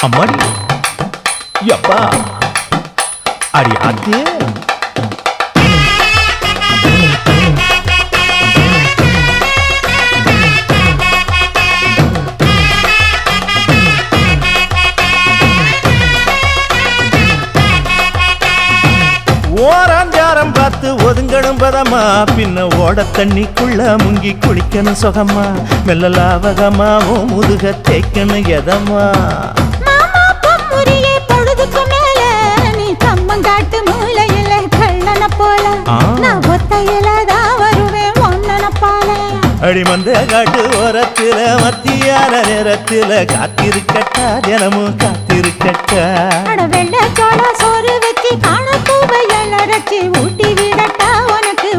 அம்மாடி யப்பா அடி ஆத்தே ஓராஞ்சாரம் பார்த்து ஒதுங்கணும் பதமா பின்ன ஓட தண்ணிக்குள்ள முங்கி குளிக்கணும் சுகமா மெல்ல லாவகமா ஓ முதுக தேய்க்கணும் எதமா அடிமந்த காட்டு ஓரத்துல மத்தியான நேரத்துல காத்திருக்கட்டா தினமும் காத்திருக்கட்டா வெள்ள சோறு வச்சு காண பூவையல் அரைச்சி ஊட்டி விடட்டா உனக்கு